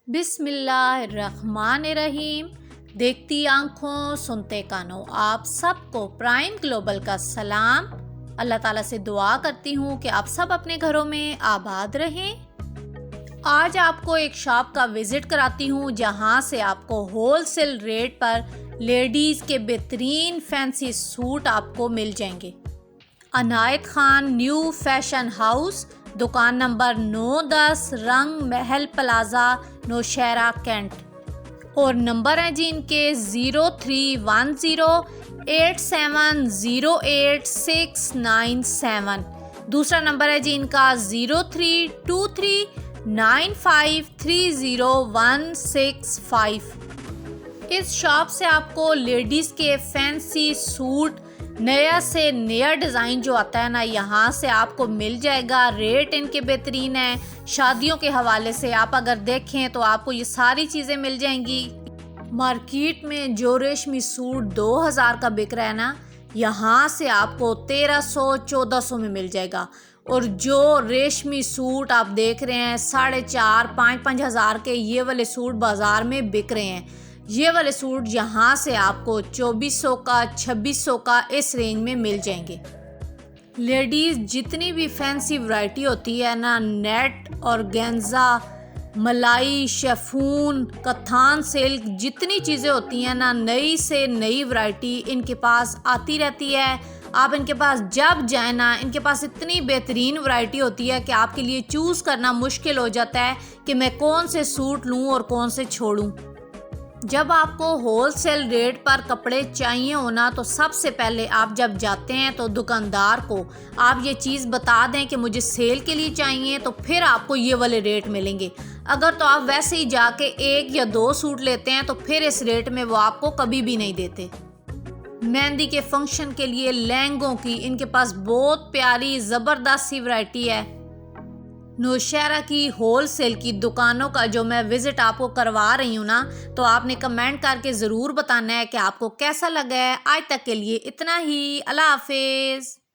बिस्मिल्लाहिर्रहमानिर्रहीम। देखती आंखों सुनते कानों, आप सबको प्राइम ग्लोबल का सलाम। अल्लाह ताला से दुआ करती हूँ कि आप सब अपने घरों में आबाद रहें। आज आपको एक शॉप का विज़िट कराती हूँ जहाँ से आपको होलसेल रेट पर लेडीज़ के बेहतरीन फैंसी सूट आपको मिल जाएंगे। Anayat Khan new fashion house, दुकान नंबर 9-10, रंग महल प्लाजा, नौशहरा, कैंट। और नंबर है जी इनके 031087089697। दूसरा नंबर है जी इनका 0323953016 इस शॉप से आपको लेडीज़ के फैंसी सूट नया से नया डिज़ाइन जो आता है ना, यहाँ से आपको मिल जाएगा। रेट इनके बेहतरीन है। शादियों के हवाले से आप अगर देखें तो आपको ये सारी चीज़ें मिल जाएंगी। मार्केट में जो रेशमी सूट 2000 का बिक रहा है ना, यहाँ से आपको 1300-1400 में मिल जाएगा। और जो रेशमी सूट आप देख रहे हैं 4,500-5,5 हज़ार के, ये वाले सूट बाज़ार में बिक रहे हैं। ये वाले सूट यहाँ से आपको 2400 का, 2600 का इस रेंज में मिल जाएंगे। लेडीज़ जितनी भी फैंसी वैरायटी होती है ना, नेट और गेंजा, मलाई, शेफून, कथान सिल्क, जितनी चीज़ें होती हैं ना, नई से नई वैरायटी इनके पास आती रहती है। आप इनके पास जब जाए ना, इनके पास इतनी बेहतरीन वैरायटी होती है कि आपके लिए चूज़ करना मुश्किल हो जाता है कि मैं कौन से सूट लूँ और कौन से छोड़ूँ। जब आपको होलसेल रेट पर कपड़े चाहिए होना, तो सबसे पहले आप जब जाते हैं तो दुकानदार को आप ये चीज़ बता दें कि मुझे सेल के लिए चाहिए, तो फिर आपको ये वाले रेट मिलेंगे। अगर तो आप वैसे ही जाके 1 या 2 सूट लेते हैं तो फिर इस रेट में वो आपको कभी भी नहीं देते। मेहंदी के फंक्शन के लिए लहंगों की इनके पास बहुत प्यारी ज़बरदस्त सी वैरायटी है। नौशहरा की होलसेल की दुकानों का जो मैं विज़िट आपको करवा रही हूँ ना, तो आपने कमेंट करके ज़रूर बताना है कि आपको कैसा लगा है। आज तक के लिए इतना ही। अल्लाह हाफिज़।